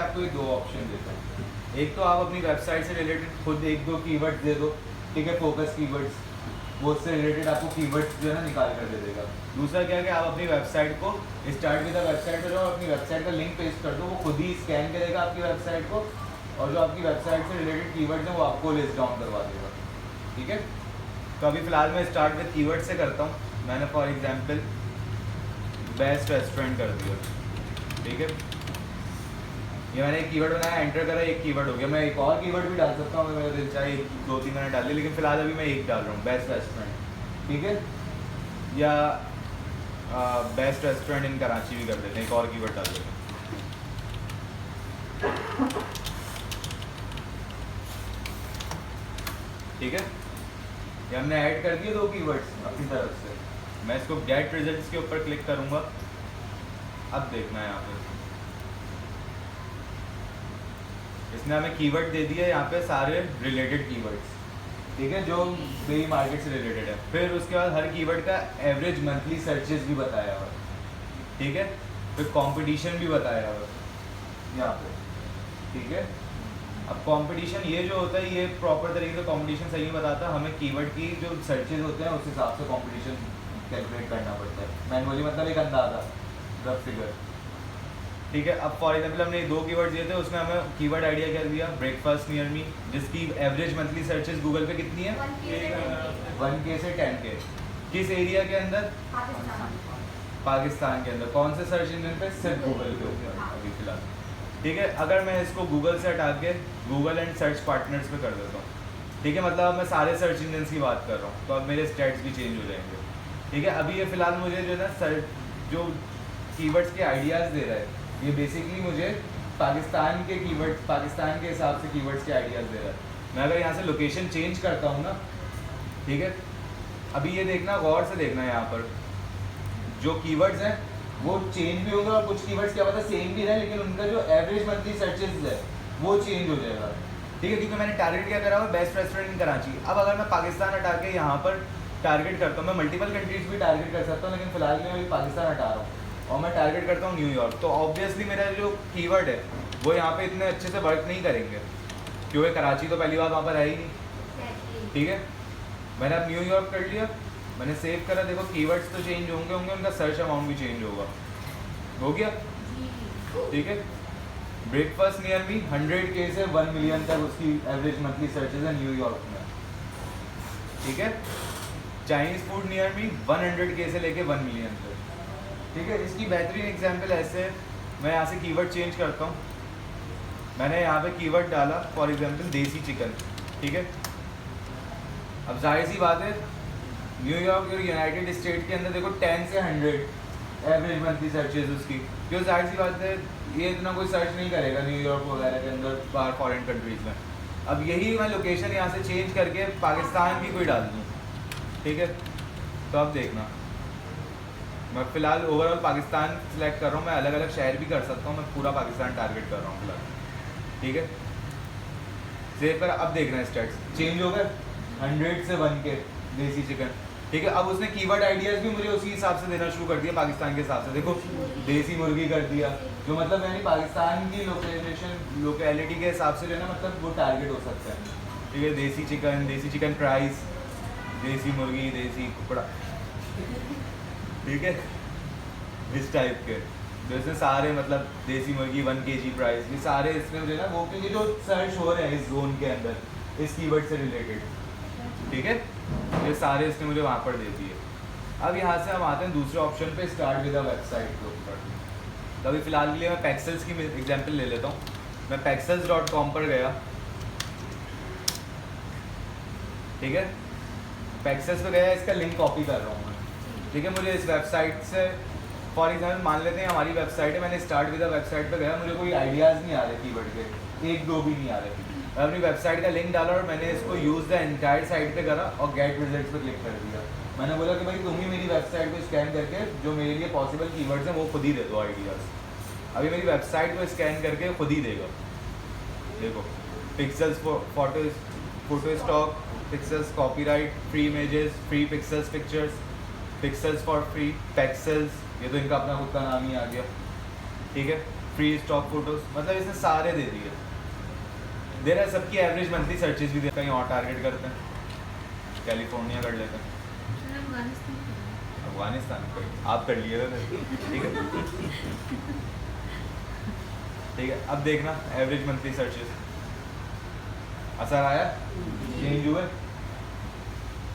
आपको ये दो ऑप्शन देता हूँ। एक तो आप अपनी वेबसाइट से रिलेटेड खुद एक दो कीवर्ड्स दे दो, ठीक है, फोकस कीवर्ड्स, वो उससे रिलेटेड आपको कीवर्ड्स जो है ना निकाल कर दे देगा। दूसरा क्या है कि आप अपनी वेबसाइट को स्टार्ट विद वेबसाइट पर जाओ, अपनी वेबसाइट का लिंक पेस्ट कर दो, वो खुद ही स्कैन करेगा आपकी वेबसाइट को, और जो आपकी वेबसाइट से रिलेटेड कीवर्ड्स हैं वो आपको लिस्ट डाउन करवा देगा, ठीक है। तो अभी फ़िलहाल मैं स्टार्ट विद कीवर्ड से करता हूँ। मैंने फॉर एग्जांपल बेस्ट रेस्टोरेंट कर दिया, ठीक है। ये मैंने एक कीवर्ड बनाया, एंटर करा, एक कीवर्ड हो गया। मैं एक और कीवर्ड भी डाल सकता हूँ, मेरा दिल चाहे 2-3 मैंने डाल दिया, लेकिन फ़िलहाल अभी मैं एक डाल रहा हूँ, बेस्ट रेस्टोरेंट, ठीक है। या बेस्ट रेस्टोरेंट इन कराची भी कर देते हैं, एक और कीवर्ड डाल देते हैं, ठीक है। ये हमने ऐड कर दिए दो कीवर्ड्स अपनी तरफ से। मैं इसको गेट रिजल्ट्स के ऊपर क्लिक करूँगा। अब देखना है यहाँ पे इसने हमें कीवर्ड दे दिया, यहाँ पे सारे रिलेटेड कीवर्ड्स, ठीक है, जो मेरी मार्केट से रिलेटेड है। फिर उसके बाद हर कीवर्ड का एवरेज मंथली सर्चेस भी बताया हुआ, ठीक है। फिर कंपटीशन भी बताया हुआ यहाँ पे, ठीक है। अब कंपटीशन ये जो होता है ये प्रॉपर तरीके से कंपटीशन सही नहीं बताता, हमें कीवर्ड की जो सर्चेज होते हैं उस हिसाब से कंपटीशन कैलकुलेट करना पड़ता है मैनुअली, मतलब एक अंदाजा, रफ फिगर, ठीक है। अब फॉर एग्जांपल हमने दो कीवर्ड दिए थे, उसमें हमें कीवर्ड आइडिया क्या दिया, ब्रेकफास्ट नियर मी, जिसकी एवरेज मंथली सर्चेज गूगल पे कितनी है, 1K से 10K। किस एरिया के अंदर, पाकिस्तान के अंदर। कौन से सर्च इंजन पे, सिर्फ गूगल के ऊपर अभी फिलहाल, ठीक है। अगर मैं इसको गूगल से हटा के गूगल एंड सर्च पार्टनर्स पे कर देता हूँ, ठीक है, मतलब अब मैं सारे सर्च इंजन की बात कर रहा हूँ, तो अब मेरे स्टैट्स भी चेंज हो जाएंगे, ठीक है। अभी ये फिलहाल मुझे जो है ना जो कीवर्ड्स के आइडियाज़ दे रहा है, ये बेसिकली मुझे पाकिस्तान के कीवर्ड्स, पाकिस्तान के हिसाब से कीवर्ड्स के आइडियाज़ दे रहा है। मैं अगर यहाँ से लोकेशन चेंज करता हूँ ना, ठीक है, अभी ये देखना, गौर से देखना, यहाँ पर जो कीवर्ड्स हैं वो चेंज भी होंगे, और कुछ कीवर्ड्स क्या पता सेम भी रहे, लेकिन उनका जो एवरेज मंथली सर्चेज है वो चेंज हो जाएगा, ठीक है। क्योंकि मैंने टारगेट क्या करा हुआ, बेस्ट रेस्टोरेंट इन कराची। अब अगर मैं पाकिस्तान हटा के यहाँ पर टारगेट करता हूँ, मैं मल्टीपल कंट्रीज भी टारगेट कर सकता हूँ, लेकिन फिलहाल मैं अभी पाकिस्तान हटा रहा हूँ और मैं टारगेट करता हूँ न्यूयॉर्क, तो ऑब्वियसली मेरा जो कीवर्ड है वो यहाँ पे इतने अच्छे से वर्क नहीं करेंगे, क्योंकि कराची तो पहली बार वहाँ पर है ही नहीं, ठीक है। मैंने अब न्यूयॉर्क कर लिया, मैंने सेव करा, देखो कीवर्ड्स तो चेंज होंगे उनका सर्च अमाउंट भी चेंज होगा, हो गया, ठीक है। ब्रेकफास्ट नियर मी 100K से 1 मिलियन तक उसकी एवरेज मंथली सर्चेज है न्यूयॉर्क में, ठीक है। Chinese food near me 100K से लेके 1 मिलियन तक, ठीक है। इसकी बेहतरीन एग्जांपल ऐसे, मैं यहाँ से कीवर्ड चेंज करता हूँ, मैंने यहाँ पे कीवर्ड डाला फॉर एग्जांपल देसी चिकन, ठीक है। अब जाहिर सी बात है न्यूयॉर्क और यूनाइटेड स्टेट के अंदर देखो 10 से 100 एवरेज मंथली सर्चेज उसकी, क्यों, जाहिर सी बात है ये इतना कोई सर्च नहीं करेगा न्यूयॉर्क वगैरह के अंदर बाहर फॉरेन कंट्रीज़ में। अब यही मैं लोकेशन यहाँ से चेंज करके पाकिस्तान की कोई डाल दूँ, ठीक है। तो अब देखना, मैं फ़िलहाल ओवरऑल पाकिस्तान सेलेक्ट कर रहा हूँ, मैं अलग अलग शहर भी कर सकता हूँ, मैं पूरा पाकिस्तान टारगेट कर रहा हूँ फिलहाल, ठीक है। सेव कर, अब देखना है स्टेट्स चेंज हो गए 100 से 1K देसी चिकन, ठीक है। अब उसने कीवर्ड आइडियाज़ भी मुझे उसी हिसाब से देना शुरू कर दिया, पाकिस्तान के हिसाब से। देखो देसी मुर्गी कर दिया, जो मतलब यानी पाकिस्तान की लोकेलिटी के हिसाब से जो है ना, मतलब वो टारगेट हो सकता है, ठीक है। देसी चिकन प्राइस, देसी मुर्गी, देसी कुकड़ा, ठीक है, इस टाइप के जैसे सारे, मतलब देसी मुर्गी 1 kg प्राइस, ये सारे इसमें मुझे ना वो, क्योंकि जो सर्च हो रहे हैं इस जोन के अंदर इस कीवर्ड से रिलेटेड, ठीक है, ये सारे इसने मुझे वहाँ पर दे दिए। अब यहाँ से हम आते हैं दूसरे ऑप्शन पे, स्टार्ट विद अ वेबसाइट के ऊपर। तो अभी फ़िलहाल के लिए मैं पैक्सल्स की एग्जांपल ले लेता हूँ। मैं pexels.com पर गया, ठीक है, पैक्सल्स पे गया, इसका लिंक कॉपी कर रहा हूँ मैं, ठीक है। मुझे इस वेबसाइट से फॉर एग्जाम्पल मान लेते हैं हमारी वेबसाइट है, मैंने स्टार्ट विद अ वेबसाइट पे गया, मुझे कोई आइडियाज़ नहीं आ रहे कीवर्ड के, एक दो भी नहीं आ रहे, मैं अपनी वेबसाइट का लिंक डाला और मैंने इसको यूज़ द एंटायर साइट पे करा और गेट रिजल्ट्स पे क्लिक कर दिया। मैंने बोला कि भाई तुम ही मेरी वेबसाइट को स्कैन करके जो मेरे लिए पॉसिबल कीवर्ड्स हैं वो खुद ही दे दो आइडियाज़। अभी मेरी वेबसाइट को स्कैन करके खुद ही देगा, देखो pixels photo stock, pixels copyright, free images, free pixels pictures, pixels for free, Pexels, ये तो इनका अपना खुद का नाम ही आ गया, ठीक है। फ्री स्टॉक फोटोज, मतलब इसने सारे दे दिए। दे रहा है सबकी एवरेज मंथली सर्चेज भी दे। कहीं और टारगेट करते हैं, कैलिफोर्निया कर लेते हैं, अफगानिस्तान कोई आप कर लिए थे, ठीक है ठीक है। अब देखना एवरेज मंथली सर्चेस असर आया, चेंज हुए,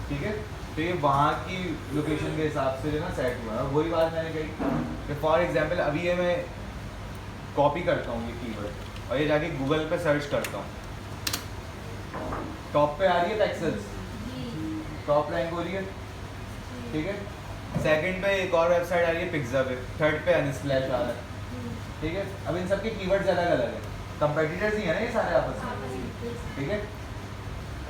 ठीक है। तो ये वहाँ की लोकेशन के हिसाब से जो ना सेट हुआ है। वही बात मैंने कही कि फॉर एग्जांपल अभी ये मैं कॉपी करता हूँ ये कीवर्ड और ये जाके गूगल पे सर्च करता हूँ, टॉप पे आ रही है पेक्सल्स, टॉप रैंक हो रही है, ठीक है। सेकंड पे एक और वेबसाइट आ रही है पिक्सावे, थर्ड पे अनस्प्लैश आ रहा है, ठीक है। अब इन सबके कीवर्ड्स अलग अलग हैं, कंपेटिटर्स ही है ना ये सारे आपस में, ठीक है।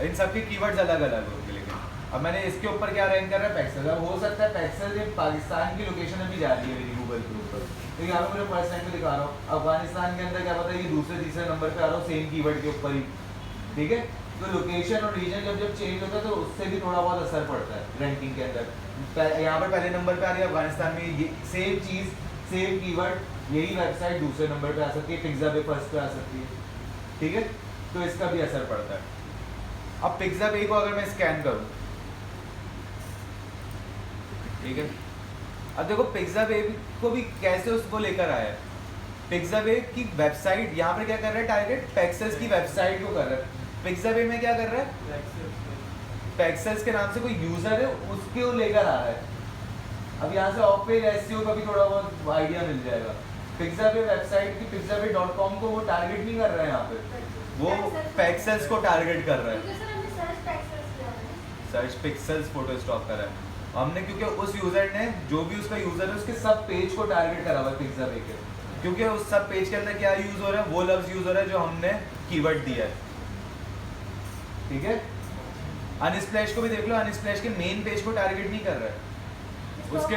इन सबके कीवर्ड्स अलग अलग होंगे, लेकिन अब मैंने इसके ऊपर क्या रैंक कर रहा है पेक्सल। अब हो सकता है पेक्सल ये पाकिस्तान की लोकेशन अभी जा रही है मेरी गूगल के ऊपर, तो यहाँ पे मुझे फर्स्ट रैंक में दिखा रहा हूँ। अफगानिस्तान के अंदर क्या पता है ये दूसरे तीसरे नंबर पे आ रहा हूँ सेम कीवर्ड के ऊपर ही, ठीक है। तो लोकेशन और रीजन जब जब चेंज होता है तो उससे भी थोड़ा बहुत असर पड़ता है रैंकिंग के अंदर। यहाँ पर पहले नंबर पे आ रही है अफगानिस्तान में, ये सेम चीज़ सेम कीवर्ड, यही वेबसाइट दूसरे नंबर पे आ सकती है, पिक्सावे फर्स्ट पे आ सकती है, ठीक है। तो इसका भी असर पड़ता है। अब पिक्सावे को अगर मैं स्कैन करूँ, ठीक है। अब देखो पिक्सावे को भी कैसे उसको लेकर आया है। पिक्सावे की वेबसाइट यहाँ पर क्या कर रहा है, टारगेट पेक्सल्स की वेबसाइट को कर रहा है। पिक्सावे में क्या कर रहा है, पेक्सल्स के नाम से कोई यूजर है उसको लेकर आ रहा है। अब यहाँ से ऑफ पेज एसईओ का भी थोड़ा बहुत आइडिया मिल जाएगा। पिक्सावे वेबसाइट की picsave.com को वो टारगेट नहीं कर रहा है, यहाँ पे वो पेक्सल्स को टारगेट कर रहा है। सर्च पिक्सल्स फोटो स्टॉक कर रहा है हमने, क्योंकि उस यूजर ने जो भी उसका यूजर है उसके सब पेज को टारगेट करा हुआ है पिक्सावे के, क्योंकि उस सब पेज के अंदर क्या यूज हो रहा है, वो लफ्ज यूज हो रहा है जो हमने कीवर्ड दिया है, ठीक है। अनस्प्लैश को भी देख लो, अनस्प्लैश के मेन पेज को टारगेट नहीं कर रहा है, उसके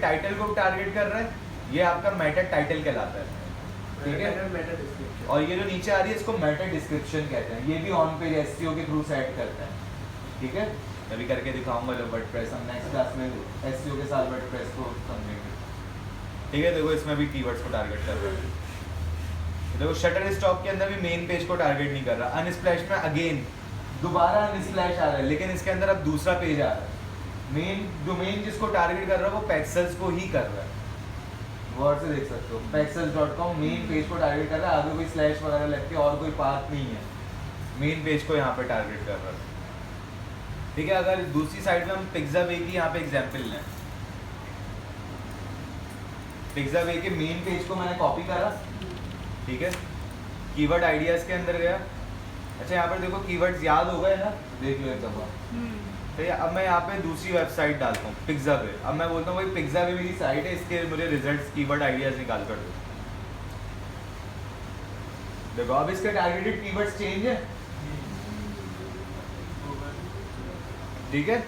टाइटल को टारगेट कर रहा है। ये आपका मेटा टाइटल कहलाता है, ठीक है। और ये जो नीचे आ रही है इसको मेटा डिस्क्रिप्शन कहते हैं। ये भी ऑन पेज एसईओ के थ्रू सेट करता है, ठीक है। मैं भी करके दिखाऊंगा जब वर्डप्रेस हम नेक्स्ट क्लास में एसईओ के साथ वर्डप्रेस को समझेंगे, ठीक है। देखो इसमें भी कीवर्ड्स को टारगेट कर रहा है। देखो शटर स्टॉक के अंदर भी मेन पेज को टारगेट नहीं कर रहा। अनस्प्लैश में अगेन दोबारा अनस्प्लैश आ रहा है, लेकिन इसके अंदर अब दूसरा पेज आ रहा है। मेन डोमेन जिसको टारगेट कर रहा है वो पेक्सल्स को ही कर रहा है। वर्ड से देख सकते हो peksels.com मेन पेज को टारगेट कर रहा है, आगे कोई स्लैश वगैरह लग के और कोई पाथ नहीं है, मेन पेज को यहाँ पे टारगेट कर रहा है, ठीक है। अगर दूसरी साइड में हम पिक्सावे की यहाँ पे एग्जांपल लें, पिक्सावे के मेन पेज को मैंने कॉपी करा, ठीक है। कीवर्ड आइडियाज के अंदर गया। अच्छा यहाँ पर देखो कीवर्ड्स याद हो गए ना, देख लो एक दफा। तो अब मैं यहाँ पे दूसरी वेबसाइट डालता हूँ पिक्सावे। अब मैं बोलता हूँ भाई पिक्सावे मेरी साइट है, इसके मुझे रिजल्ट्स कीवर्ड आइडियाज निकाल कर दो। देखो अब इसके टारगेटेड कीवर्ड्स चेंज है, ठीक है।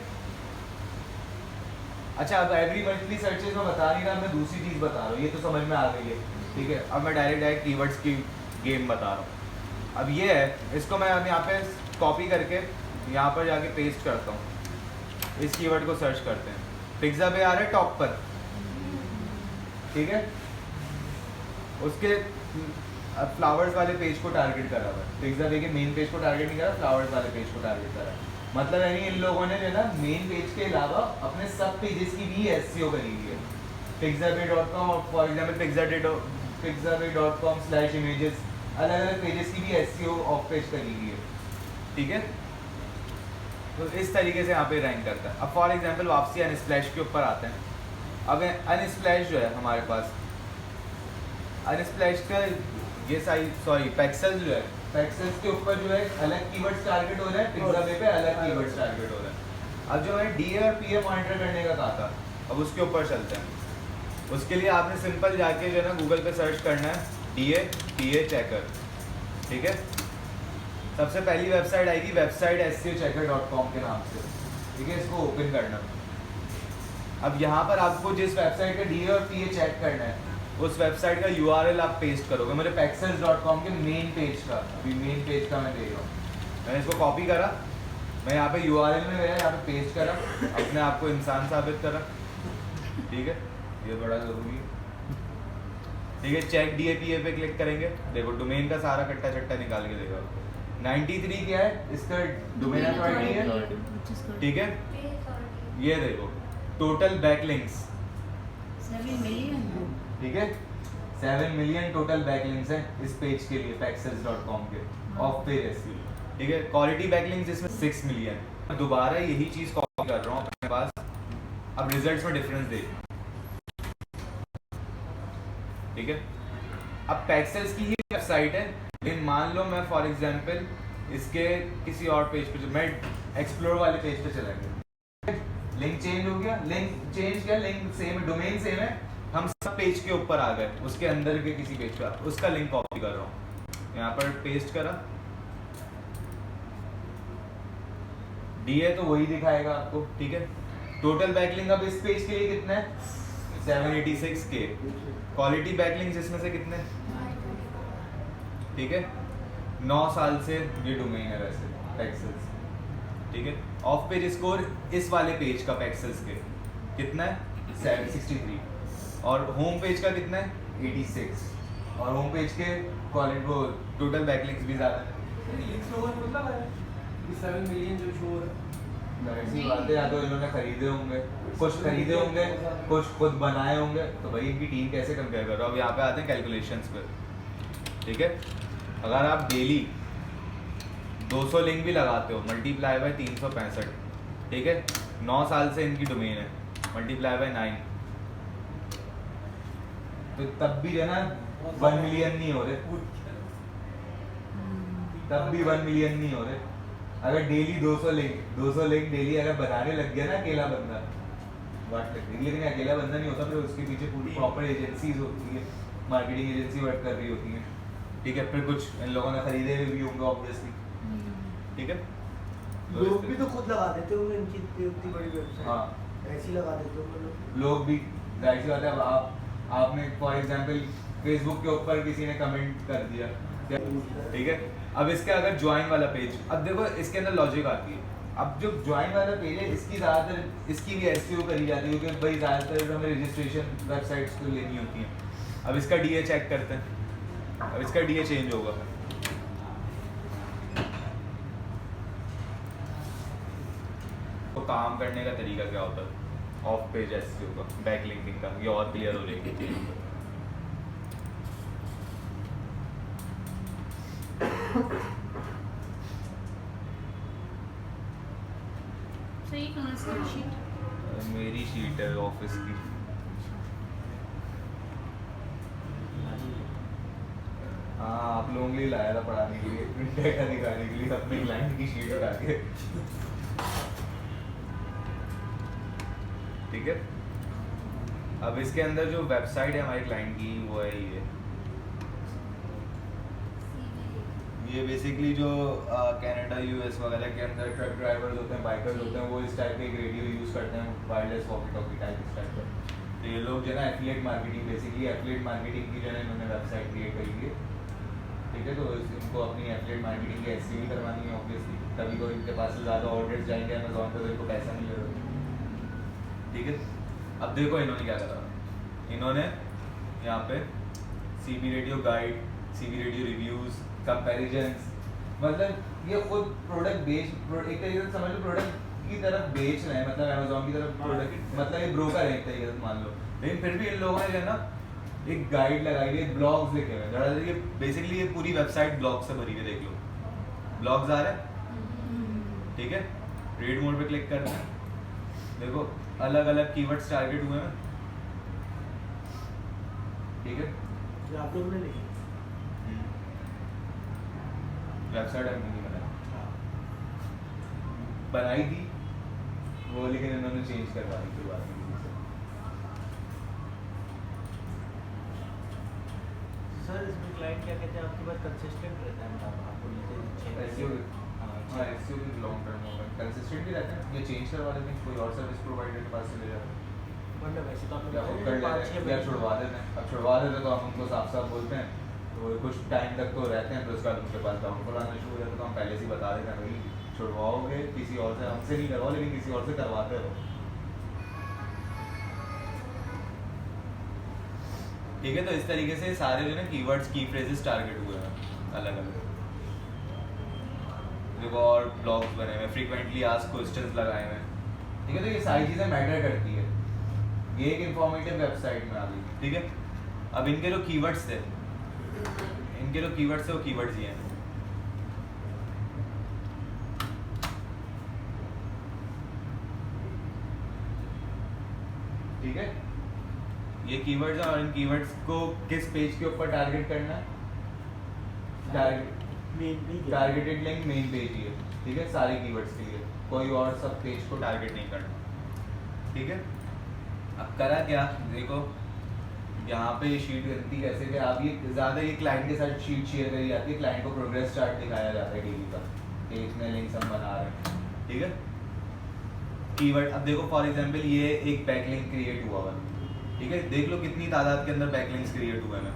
अच्छा अब एवरी मंथली सर्चेज में बता नहीं रहा, मैं दूसरी चीज बता रहा हूँ, ये तो समझ में आ गई है, ठीक है। अब मैं डायरेक्ट कीवर्ड्स की गेम बता रहा हूँ। अब ये है, इसको मैं अब यहाँ पे कॉपी करके यहाँ पर जाके पेस्ट करता हूँ। इस कीवर्ड को सर्च करते हैं, पिक्सावे आ रहा है टॉप पर, ठीक है। उसके फ्लावर्स वाले पेज को टारगेट करा हुआ है। पिक्सावे के मेन पेज को टारगेट नहीं करा, फ्लावर्स वाले पेज को टारगेट करा है। मतलब यानी इन लोगों ने जो ना मेन पेज के अलावा अपने सब पेजेस की भी एसईओ करी हुई है। picsave.com और फॉर एग्जाम्पल picsave.com/images अलग अलग पेजेस की भी एसईओ ऑफ पेज करी हुई है, ठीक है। तो इस तरीके से यहाँ पे रैंक करता है। अब फॉर एग्जांपल वापसी अनस्प्लैश के ऊपर आते हैं। अब अनस्प्लैश जो है हमारे पास, अनस्प्लैश का ये पेक्सल्स जो है, पेक्सल्स के ऊपर जो है अलग कीवर्ड्स टारगेट हो रहे हैं, पिक्सावे पे अलग कीवर्ड्स टारगेट हो रहे हैं। अब जो है डीए और पीए मॉनिटर करने का कहा था, अब उसके ऊपर चलते हैं। उसके लिए आपने सिंपल जाके जो है ना गूगल पे सर्च करना है डीए पीए चेकर, ठीक है। सबसे पहली वेबसाइट आएगी वेबसाइट SEOchecker.com के नाम से, ठीक है। इसको ओपन करना। अब यहाँ पर आपको जिस वेबसाइट का डीए और पीए चेक करना है उस वेबसाइट का URL आप पेस्ट करोगे मेरे peksels.com के मेन पेज का। अभी मेन पेज का मैं दे रहा हूँ, मैंने इसको कॉपी करा, मैं यहाँ पे URL में गया, यहाँ पे पेस्ट करा, अपने आप को इंसान साबित करा, ठीक है। ये बड़ा ज़रूरी है। ठीक है, चेक DAPA पे क्लिक करेंगे, देखो डोमेन का सारा कट्टा चट्टा निकाल के देगा। 93 क्या है इसका डोमेन अथॉरिटी है, ठीक है। ये देखो टोटल बैकलिंक्स 7 मिलियन, ठीक है, 7 मिलियन टोटल बैकलिंक्स हैं इस पेज के लिए pexels.com के ऑफ पेज एसईओ, ठीक है। क्वालिटी बैकलिंक्स इसमें 6 मिलियन। दोबारा यही चीज कॉपी कर रहा हूँ अपने पास, अब रिजल्ट्स में डिफरेंस देख, ठीक है। अब Pexels की ही वेबसाइट है, लेकिन मान लो मैं फॉर एग्जांपल इसके किसी और पेज पे, मैं एक्सप्लोर वाले पेज पे चला गया, लिंक चेंज हो गया, लिंक चेंज किया, लिंक सेम है, डोमेन सेम है, हम सब पेज के ऊपर आ गए, उसके अंदर के किसी पेज पे उसका लिंक कॉपी कर रहा हूँ, यहाँ पर पेस्ट करा, DA तो वही दिखाएगा आपको, ठीक है। टोटल बैकलिंक अब इस पेज के लिए कितना है 786 के, क्वालिटी बैकलिंक्स इसमें से कितने, ठीक है। 9 साल से ये डोमेन है वैसे Pexels, ठीक है। ऑफ पेज स्कोर इस वाले पेज का Pexels के कितना है 763, और होम पेज का कितना है 86, और होम पेज के क्वालिटी वो टोटल बैकलिंक्स भी ज़्यादा है। 7 मिलियन जो शो हो रहा है, ऐसी बात है, या तो इन्होंने खरीदे होंगे, कुछ खरीदे होंगे, कुछ खुद बनाए होंगे, तो भाई इनकी टीम कैसे कंपेयर करो। अब यहाँ पे आते हैं कैलकुलेशंस पे, ठीक है। अगर आप डेली 200 लिंक भी लगाते हो मल्टीप्लाई बाय 365, ठीक है, 9 साल से इनकी डोमेन है, मल्टीप्लाई बाय 9, तो तब भी जो है ना 1 मिलियन नहीं हो रहे, तब भी 1 मिलियन नहीं हो रहे। अगर डेली 200 लिंक डेली अगर बनाने लग गया ना अकेला बंदा, बात लगती है, लेकिन अकेला बंदा नहीं होता, फिर उसके पीछे पूरी प्रॉपर एजेंसीज होती है, मार्केटिंग एजेंसी वर्क कर रही होती है, ठीक है। फिर कुछ इन लोगों ने खरीदे हुए भी होंगे ऑब्वियसली, ठीक है। लोग भी तो खुद लगा देते होंगे इनकी इतनी बड़ी वेबसाइट, हाँ ऐसी लगा देते होंगे लोग भी, जाहिर सी बात है। अब आपने फॉर एग्जांपल फेसबुक के ऊपर किसी ने कमेंट कर दिया, ठीक है। अब इसका अगर ज्वाइन वाला पेज, अब देखो इसके अंदर लॉजिक आती है, अब जो ज्वाइन वाला पेज है इसकी ज़्यादातर इसकी भी एसईओ करी जाती है, क्योंकि भाई ज़्यादातर हमें रजिस्ट्रेशन वेबसाइट्स तो लेनी होती हैं। अब इसका DA चेक करते हैं, अब इसका DA चेंज होगा, तो काम करने का तरीका क्या होता है ऑफ पेज एसईओ का, बैकलिंकिंग का, ये और क्लियर हो जाएगी। सही कहाँ से शीट? मेरी शीट है ऑफिस की, हाँ आप लोगों के लिए लाया था पढ़ाने के लिए, डेटा दिखाने के लिए, अपने क्लाइंट की शीट उठा के, ठीक है। अब इसके अंदर जो वेबसाइट है हमारे क्लाइंट की वो है ये बेसिकली जो कनाडा US वगैरह के अंदर ट्रक ड्राइवर्स होते हैं, बाइकर्स होते हैं, वो इस टाइप के एक रेडियो यूज़ करते हैं, वायरलेस वॉकी टॉकी टाइप इस टाइप का। तो ये लोग जो है ना affiliate marketing, basically affiliate marketing की जो है इन्होंने वेबसाइट क्रिएट करी है, ठीक है। तो इनको अपनी एफिलिएट मार्केटिंग की एसईओ भी करवानी है ऑब्वियसली, तभी तो इनके पास से ज़्यादा ऑर्डर्स जाएंगे अमेजोन पे, तो इनको पैसा नहीं मिलेगा, ठीक है। अब देखो इन्होंने क्या करा, इन्होंने यहाँ पे CB radio guide, CB radio reviews, comparisons, मतलब ये खुद प्रोडक्ट बेच, एक तरीके से समझ लो प्रोडक्ट की तरफ बेच रहे हैं, मतलब अमेजोन की तरफ प्रोडक्ट, मतलब ये ब्रोकर है एक तरीके से मान लो। लेकिन फिर भी इन लोगों ने जो है ना एक गाइड लगाई हुई है, ब्लॉग्स लिखे हुए हैं, ज़रा ये बेसिकली ये पूरी वेबसाइट ब्लॉग से भरी हुई, देख लो ब्लॉग्स आ रहे हैं, ठीक है। रीड मोड पे क्लिक करना है, देखो अलग अलग कीवर्ड्स टारगेट हुए हैं, ठीक है। ये आप लोगों ने लिखी वेबसाइट हमने नहीं बनाई थी वो, लेकिन इन्होंने चेंज करवा दी फिर बाद में किसी से। सर इसमें क्लाइंट क्या कहते हैं, आपके पास कंसिस्टेंट रहता है, मतलब आपको नीचे एसईओ हाँ एसईओ भी लॉन्ग टर्म होगा, कंसिस्टेंट भी रहता है, ये चेंज करवा देते हैं, कोई और सर्विस प्रोवाइडर के पास चले जाते हैं, मतलब वैसे तो या खुद कर लेते हैं, या छुड़वा देते हैं। अब छुड़वा देते तो हम उनको साफ साफ बोलते हैं, तो कुछ टाइम तक तो रहते हैं, तो उसके बाद उनके पास डाउनफॉल आना शुरू हो जाता है, तो हम पहले से ही बता देते हैं भाई छुड़वाओगे किसी और से, हमसे नहीं करवाओ लेकिन किसी और से करवाते हो। ठीक है, तो इस तरीके से सारे जो ना कीवर्ड्स की फ्रेजेस टारगेट हुए हैं अलग अलग। देखो और ब्लॉग्स बने हुए, फ्रीक्वेंटली आस्क्ड क्वेश्चंस लगाए हुए हैं। ठीक है, तो ये सारी चीज़ें मैटर करती है। ये एक इंफॉर्मेटिव वेबसाइट में आ गई। ठीक है, अब इनके जो कीवर्ड्स थे वो कीवर्ड्स ही हैं। ठीक है, ये कीवर्ड्स हैं और इन कीवर्ड्स को किस पेज के ऊपर टारगेट करना है? टारगेटेड लिंक मेन पेज ही है। ठीक है, सारे कीवर्ड्स के लिए, कोई और सब पेज को टारगेट नहीं करना। ठीक है, अब करा क्या, देखो यहाँ पे ये शीट बनती है कैसे कि आप ये ज़्यादा ये क्लाइंट के साथ शीट शेयर करी जाती है, क्लाइंट को प्रोग्रेस चार्ट दिखाया जाता है डेली का कि इतने लिंक्स हम बना रहे हैं। ठीक है, कीवर्ड अब देखो फॉर एग्जांपल ये एक बैकलिंक क्रिएट हुआ है। ठीक है, देख लो कितनी तादाद के अंदर बैकलिंक्स क्रिएट हुए हैं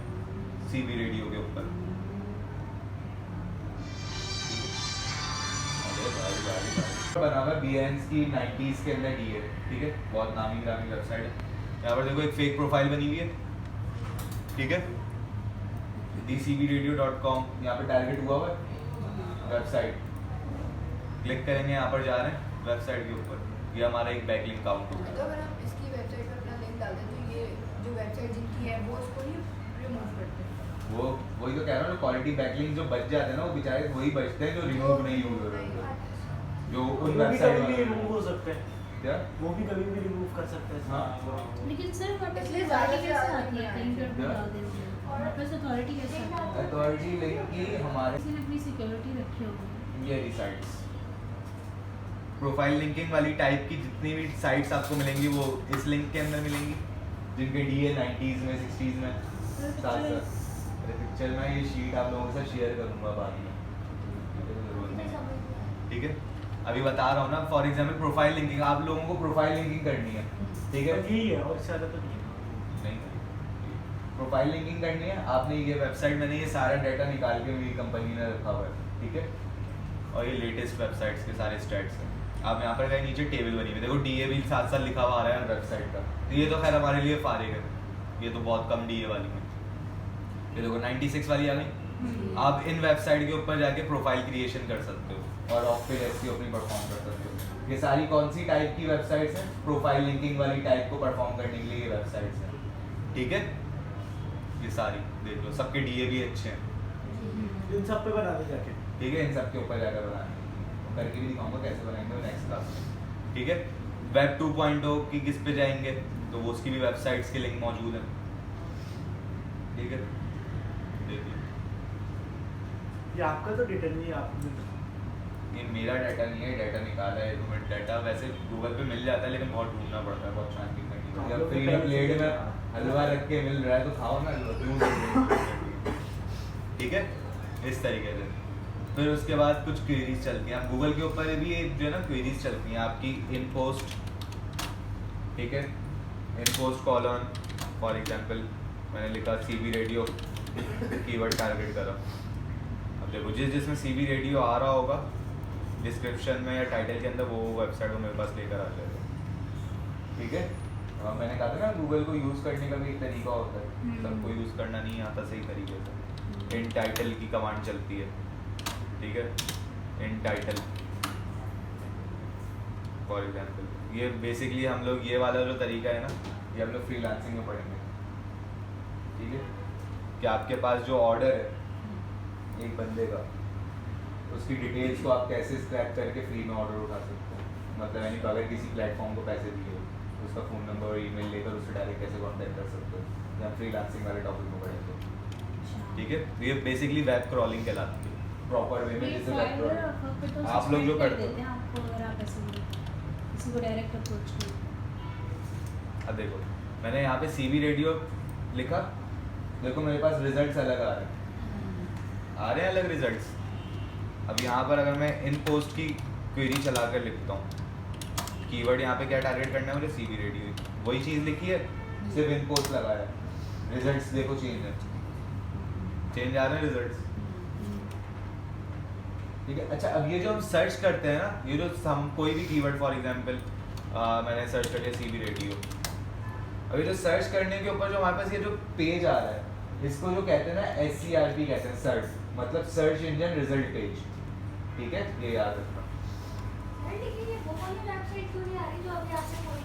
सीबी रेडियो के ऊपर। बना हुआ BNs की 90s के अंदर डी है। ठीक है, बहुत नामी ग्रामी वेबसाइट है। यहाँ पर देखो एक फेक प्रोफाइल बनी हुई है। ठीक है, dcbradio.com यहाँ पे टारगेट हुआ है वेबसाइट। क्लिक करेंगे, यहाँ पर जा रहे हैं वेबसाइट के ऊपर, ये हमारा एक बैकलिंक काउंट होगा। तो अगर हम इसकी वेबसाइट पर अपना लिंक डाल दें तो ये जो वेबसाइट जिनकी है वो उसको नहीं रिमूव करते? वो वही तो कह रहा हूँ, क्वालिटी बैकलिंक जो बच जाते हैं ना, वो बेचारे वही बचते हैं जो रिमूव नहीं हुए होते, जो उन वेबसाइट भी रिमूव हो सकते हैं। क्या वो भी कभी भी रिमूव कर सकते हैं। हाँ। लेकिन सर वहाँ पे इसलिए अथॉरिटी ज़्यादा से कैसे ज़्यादा आती है? नहीं प्रिंटर क्या? डाल देते हैं वहाँ पे अथॉरिटी कैसे आती है? अथॉरिटी लिंक की हमारे किसी ने अपनी सिक्योरिटी रखी होगी। ये साइट्स प्रोफाइल लिंकिंग वाली टाइप की जितनी भी साइट्स आपको मिलेंगी वो इस लिंक के अंदर मिलेंगी, जिनके डी है 90s में 60s में साथ साथ। अरे पिक्चर में ये शीट आप लोगों के साथ शेयर करूंगा बाद में। ठीक है, अभी बता रहा हूँ ना, फॉर एग्जांपल प्रोफाइल लिंकिंग, आप लोगों को प्रोफाइल लिंकिंग करनी है। ठीक है, यही है और ज़्यादा तो नहीं है। नहीं प्रोफाइल लिंकिंग करनी है आपने, ये वेबसाइट मैंने ये सारा डाटा निकाल के मेरी कंपनी ने रखा हुआ है। ठीक है, और ये लेटेस्ट वेबसाइट्स के सारे स्टैट्स हैं। आप यहाँ पर कहीं नीचे टेबल बनी हुई देखो, DA भी साथ साथ लिखा हुआ आ रहा है वेबसाइट का, तो ये तो खैर हमारे लिए फारिग है, ये तो बहुत कम DA वाली है। ये देखो 96 वाली आ गई। आप इन वेबसाइट के ऊपर जाके प्रोफाइल क्रिएशन कर सकते हो और ऑफ पेज SEO अपनी परफॉर्म कर सकते हो। ये सारी कौन सी टाइप की वेबसाइट्स हैं? प्रोफाइल लिंकिंग वाली टाइप को परफॉर्म करने के लिए ये वेबसाइट्स हैं। ठीक है, ये सारी देख लो, सबके DA भी अच्छे हैं। इन सब पे बना दे जाके। ठीक है, इन सब के ऊपर जाकर बनाएंगे, करके भी दिखाऊंगा कैसे बनाएंगे नेक्स्ट क्लास में। ठीक है, वेब 2.0 की किस पे जाएंगे तो वो उसकी भी वेबसाइट्स के लिंक मौजूद हैं। ठीक है, देख लो, ये आपका तो डेटा नहीं है, आपने ये मेरा डाटा नहीं है, डाटा निकाला है तो मैं डाटा वैसे गूगल पे मिल जाता है लेकिन बहुत ढूंढना पड़ता है, बहुत छानबीन करनी पड़ती है। अब फ्री में प्लेट में हलवा रख के मिल रहा है तो खाओ ना हलवा, क्यों ढूंढोगे? ठीक है, इस तरीके से फिर उसके बाद कुछ क्वेरीज चलती हैं। गूगल के ऊपर भी एक जो है ना क्वेरीज चलती हैं आपकी इन पोस्ट। ठीक है, इन पोस्ट कॉलन फॉर एग्जांपल मैंने लिखा CB रेडियो कीवर्ड टारगेट करा। अब देखो जिसमें CB रेडियो आ रहा होगा डिस्क्रिप्शन में या टाइटल के अंदर, वो वेबसाइट को मेरे पास लेकर आ जाएगा। ठीक है, मैंने कहा था ना गूगल को यूज़ करने का भी एक तरीका होता है, सबको यूज़ करना नहीं आता सही तरीके से। इन टाइटल की कमांड चलती है। ठीक है, इन टाइटल फॉर एग्जांपल, ये बेसिकली हम लोग ये वाला जो तरीका है ना, ये हम लोग फ्रीलांसिंग में पढ़ेंगे। ठीक है, कि आपके पास जो ऑर्डर है एक बंदे का, उसकी डिटेल्स को आप कैसे स्क्रैप करके फ्री में ऑर्डर उठा सकते हो। मतलब यानी अगर किसी प्लेटफॉर्म को पैसे दिए, उसका फ़ोन नंबर और ईमेल लेकर उससे डायरेक्ट कैसे कांटेक्ट कर सकते हो, या फ्रीलांसिंग वाले टॉपिक में पढ़ेंगे। ठीक है, तो ये बेसिकली वेब क्रॉलिंग कहलाती है प्रॉपर वे में, जैसे वेब क्रॉलिंग आप लोग जो करते हो। आपको अगर आप ऐसे किसी को डायरेक्ट अप्रोच करो। अब देखो मैंने यहाँ पे CB रेडियो लिखा, देखो मेरे पास रिजल्ट्स अलग आ रहे हैं अलग रिजल्ट्स। अब यहाँ पर अगर मैं इन पोस्ट की क्वेरी चला कर लिखता हूँ, कीवर्ड यहाँ पे क्या टारगेट करना है मुझे, CB रेडियो, वही चीज़ लिखी है, सिर्फ इन पोस्ट लगाया, रिजल्ट्स देखो चेंज है, चेंज आ रहे हैं रिजल्ट्स। ठीक है, अच्छा अब ये जो हम सर्च करते हैं ना, ये जो हम कोई भी कीवर्ड फॉर एग्जांपल मैंने सर्च कर लिया CB रेडियो, अभी जो सर्च करने के ऊपर जो हमारे पास ये जो पेज आ रहा है इसको जो कहते हैं ना SERP कहते हैं, सर्च मतलब सर्च इंजन रिजल्ट पेज, ठीक है, ये याद रखना। लेकिन ये वो वाली वेबसाइट क्यों नहीं आ रही जो अभी आपने बोली